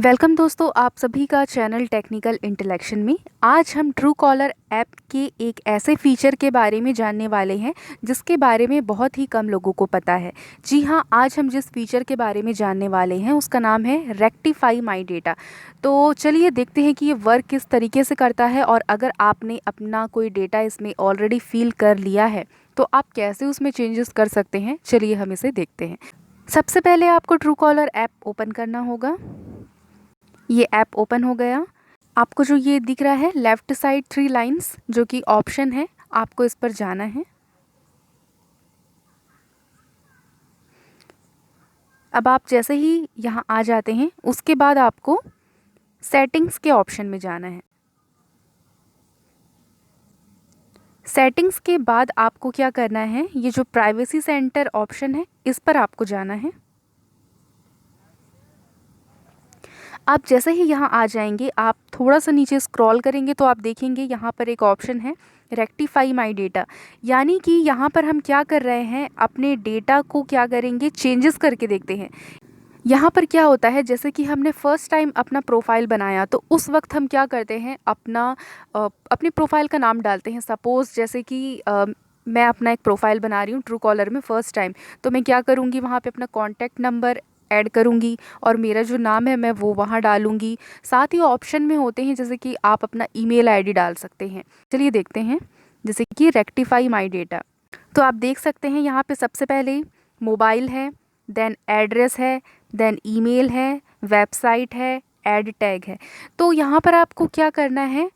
Welcome दोस्तों, आप सभी का चैनल टेक्निकल इंटेलेक्शन में। आज हम ट्रू कॉलर ऐप के एक ऐसे फीचर के बारे में जानने वाले हैं जिसके बारे में बहुत ही कम लोगों को पता है। जी हाँ, आज हम जिस फीचर के बारे में जानने वाले हैं उसका नाम है रेक्टिफाई माई डेटा। तो चलिए देखते हैं कि ये वर्क किस तरीके से करता है, और अगर आपने अपना कोई डेटा इसमें ऑलरेडी फिल कर लिया है तो आप कैसे उसमें चेंजेस कर सकते हैं। चलिए हम इसे देखते हैं। सबसे पहले आपको ट्रू कॉलर ऐप ओपन करना होगा। ये ऐप ओपन हो गया। आपको जो ये दिख रहा है लेफ़्ट साइड 3 लाइंस जो कि ऑप्शन है, आपको इस पर जाना है। अब आप जैसे ही यहाँ आ जाते हैं उसके बाद आपको सेटिंग्स के ऑप्शन में जाना है। सेटिंग्स के बाद आपको क्या करना है, ये जो प्राइवेसी सेंटर ऑप्शन है इस पर आपको जाना है। आप जैसे ही यहाँ आ जाएंगे, आप थोड़ा सा नीचे स्क्रॉल करेंगे तो आप देखेंगे यहाँ पर एक ऑप्शन है रेक्टिफाई माई डेटा। यानी कि यहाँ पर हम क्या कर रहे हैं, अपने डेटा को क्या करेंगे, चेंजेस करके देखते हैं। यहाँ पर क्या होता है, जैसे कि हमने फ़र्स्ट टाइम अपना प्रोफाइल बनाया तो उस वक्त हम क्या करते हैं, अपनी प्रोफाइल का नाम डालते हैं। सपोज़ जैसे कि मैं अपना एक प्रोफाइल बना रही हूँ ट्रू कॉलर में फ़र्स्ट टाइम, तो मैं क्या करूँगी, वहाँ पे अपना कॉन्टैक्ट नंबर ऐड करूँगी और मेरा जो नाम है मैं वो वहाँ डालूँगी। साथ ही ऑप्शन में होते हैं जैसे कि आप अपना ईमेल आईडी डाल सकते हैं। चलिए देखते हैं, जैसे कि रेक्टिफाई माई डेटा। तो आप देख सकते हैं यहाँ पे सबसे पहले मोबाइल है, देन एड्रेस है, देन ईमेल है, वेबसाइट है, ऐड टैग है। तो यहाँ पर आपको क्या करना है,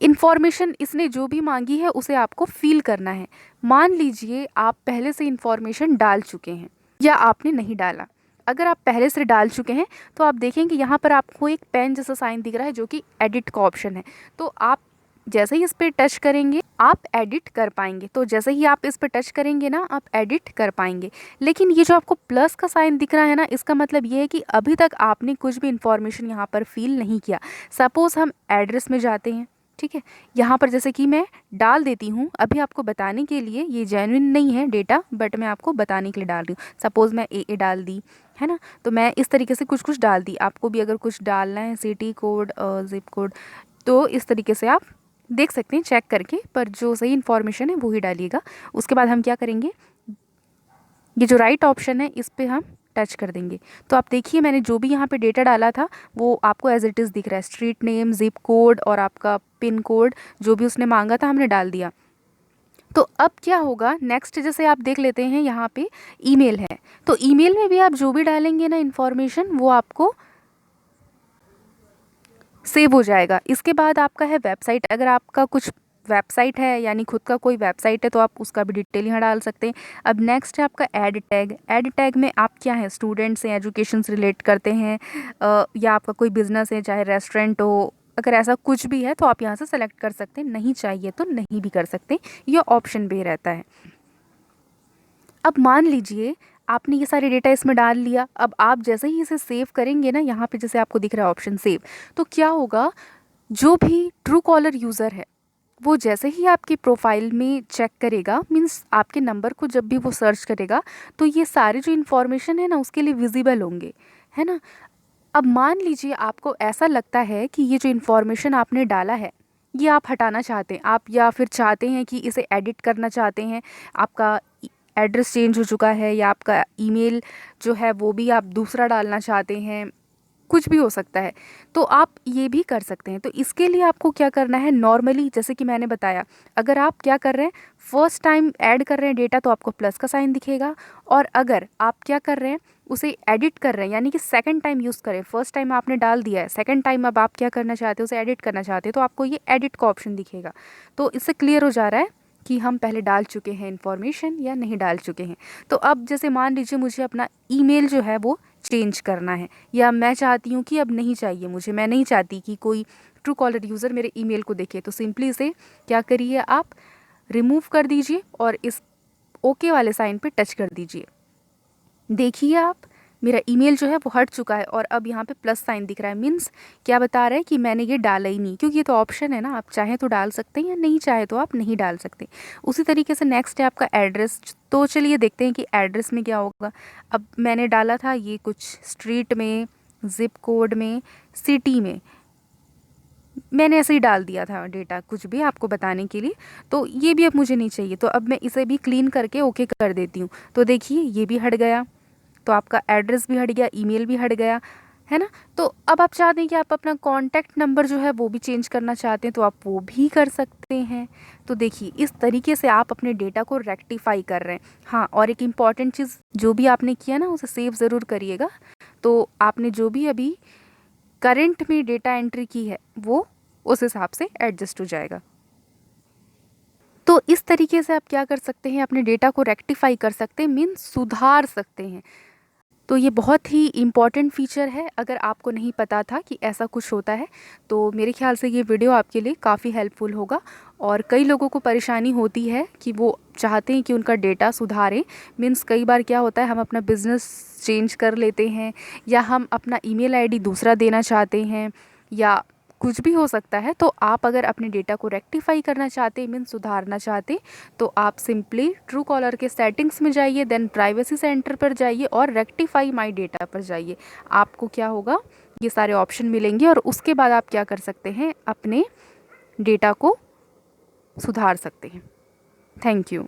इन्फॉर्मेशन इसने जो भी मांगी है उसे आपको फिल करना है। मान लीजिए आप पहले से इन्फॉर्मेशन डाल चुके हैं या आपने नहीं डाला। अगर आप पहले से डाल चुके हैं तो आप देखेंगे यहाँ पर आपको एक पेन जैसा साइन दिख रहा है जो कि एडिट का ऑप्शन है। तो आप जैसे ही इस पर टच करेंगे आप एडिट कर पाएंगे। तो जैसे ही आप इस पर टच करेंगे ना, आप एडिट कर पाएंगे। लेकिन ये जो आपको प्लस का साइन दिख रहा है ना, इसका मतलब ये है कि अभी तक आपने कुछ भी इन्फॉर्मेशन यहाँ पर फिल नहीं किया। सपोज़ हम एड्रेस में जाते हैं, ठीक है। यहाँ पर जैसे कि मैं डाल देती हूँ अभी आपको बताने के लिए, ये जेन्युइन नहीं है डेटा बट मैं आपको बताने के लिए डाल रही हूँ। सपोज़ मैं ए डाल दी है ना, तो मैं इस तरीके से कुछ कुछ डाल दी। आपको भी अगर कुछ डालना है, सिटी कोड, ज़िप कोड, तो इस तरीके से आप देख सकते हैं चेक करके, पर जो सही इन्फॉर्मेशन है वो ही डालिएगा। उसके बाद हम क्या करेंगे, ये जो राइट ऑप्शन है इस पर हम टच कर देंगे। तो आप देखिए मैंने जो भी यहाँ पे डेटा डाला था वो आपको एज इट इज़ दिख रहा है। स्ट्रीट नेम, ज़िप कोड और आपका पिन कोड जो भी उसने मांगा था हमने डाल दिया। तो अब क्या होगा नेक्स्ट, जैसे आप देख लेते हैं यहाँ पे ईमेल है, तो ईमेल में भी आप जो भी डालेंगे ना इन्फॉर्मेशन वो आपको सेव हो जाएगा। इसके बाद आपका है वेबसाइट। अगर आपका कुछ वेबसाइट है यानी खुद का कोई वेबसाइट है तो आप उसका भी डिटेल यहाँ डाल सकते हैं। अब नेक्स्ट है आपका ऐड टैग। ऐड टैग में आप क्या है, स्टूडेंट्स हैं, एजुकेशन से रिलेट करते हैं, या आपका कोई बिजनेस है, चाहे रेस्टोरेंट हो, अगर ऐसा कुछ भी है तो आप यहाँ से सेलेक्ट कर सकते हैं। नहीं चाहिए तो नहीं भी कर सकते, ये ऑप्शन भी रहता है। अब मान लीजिए आपने ये सारे डेटा इसमें डाल लिया। अब आप जैसे ही इसे सेव करेंगे ना, यहाँ पे जैसे आपको दिख रहा है ऑप्शन सेव, तो क्या होगा, जो भी ट्रू कॉलर यूज़र है वो जैसे ही आपकी प्रोफाइल में चेक करेगा, मीन्स आपके नंबर को जब भी वो सर्च करेगा, तो ये सारी जो इन्फॉर्मेशन है ना उसके लिए विजिबल होंगे, है ना। अब मान लीजिए आपको ऐसा लगता है कि ये जो इन्फॉर्मेशन आपने डाला है ये आप हटाना चाहते हैं, आप या फिर चाहते हैं कि इसे एडिट करना चाहते हैं, आपका एड्रेस चेंज हो चुका है या आपका ईमेल जो है वो भी आप दूसरा डालना चाहते हैं, कुछ भी हो सकता है, तो आप ये भी कर सकते हैं। तो इसके लिए आपको क्या करना है, नॉर्मली जैसे कि मैंने बताया, अगर आप क्या कर रहे हैं, फर्स्ट टाइम ऐड कर रहे हैं डेटा तो आपको प्लस का साइन दिखेगा। और अगर आप क्या कर रहे हैं, उसे एडिट कर रहे हैं यानी कि सेकंड टाइम यूज़ करें, फर्स्ट टाइम आपने डाल दिया है, सेकंड टाइम अब आप क्या करना चाहते हो, उसे एडिट करना चाहते हो, तो आपको ये एडिट का ऑप्शन दिखेगा। तो इससे क्लियर हो जा रहा है कि हम पहले डाल चुके हैं इन्फॉर्मेशन या नहीं डाल चुके हैं। तो अब जैसे मान लीजिए मुझे अपना ईमेल जो है वो चेंज करना है, या मैं चाहती हूँ कि अब नहीं चाहिए मुझे, मैं नहीं चाहती कि कोई ट्रू कॉलर यूज़र मेरे ईमेल को देखे, तो सिंपली इसे क्या करिए, आप रिमूव कर दीजिए और इस ओके वाले साइन पे टच कर दीजिए। देखिए आप, मेरा ईमेल जो है वो हट चुका है और अब यहाँ पे प्लस साइन दिख रहा है। मीन्स क्या बता रहा है कि मैंने ये डाला ही नहीं, क्योंकि ये तो ऑप्शन है ना, आप चाहें तो डाल सकते हैं या नहीं चाहे तो आप नहीं डाल सकते। उसी तरीके से नेक्स्ट है आपका एड्रेस। तो चलिए देखते हैं कि एड्रेस में क्या होगा। अब मैंने डाला था ये कुछ स्ट्रीट में ज़िप कोड में, सिटी में, मैंने ऐसे ही डाल दिया था डेटा कुछ भी आपको बताने के लिए। तो ये भी अब मुझे नहीं चाहिए, तो अब मैं इसे भी क्लीन करके ओके कर देती हूँ। तो देखिए ये भी हट गया, तो आपका एड्रेस भी हट गया, ईमेल भी हट गया, है ना। तो अब आप चाहते हैं कि आप अपना कॉन्टैक्ट नंबर जो है वो भी चेंज करना चाहते हैं, तो आप वो भी कर सकते हैं। तो देखिए इस तरीके से आप अपने डेटा को रेक्टिफाई कर रहे हैं। हाँ, और एक इम्पॉर्टेंट चीज़, जो भी आपने किया ना उसे सेव ज़रूर करिएगा। तो आपने जो भी अभी करंट में डेटा एंट्री की है वो उस हिसाब से एडजस्ट हो जाएगा। तो इस तरीके से आप क्या कर सकते हैं, अपने डेटा को रेक्टिफाई कर सकते हैं, मीन्स सुधार सकते हैं। तो ये बहुत ही इम्पॉर्टेंट फीचर है। अगर आपको नहीं पता था कि ऐसा कुछ होता है तो मेरे ख्याल से ये वीडियो आपके लिए काफ़ी हेल्पफुल होगा। और कई लोगों को परेशानी होती है कि वो चाहते हैं कि उनका डेटा सुधारें। मीन्स कई बार क्या होता है, हम अपना बिज़नेस चेंज कर लेते हैं, या हम अपना ईमेल आईडी दूसरा देना चाहते हैं, या कुछ भी हो सकता है। तो आप अगर अपने डेटा को रेक्टिफाई करना चाहते हैं, मीन्स सुधारना चाहते हैं, तो आप सिंपली ट्रू कॉलर के सेटिंग्स में जाइए, देन प्राइवेसी सेंटर पर जाइए और रेक्टिफाई माय डेटा पर जाइए। आपको क्या होगा, ये सारे ऑप्शन मिलेंगे और उसके बाद आप क्या कर सकते हैं, अपने डेटा को सुधार सकते हैं। Thank you.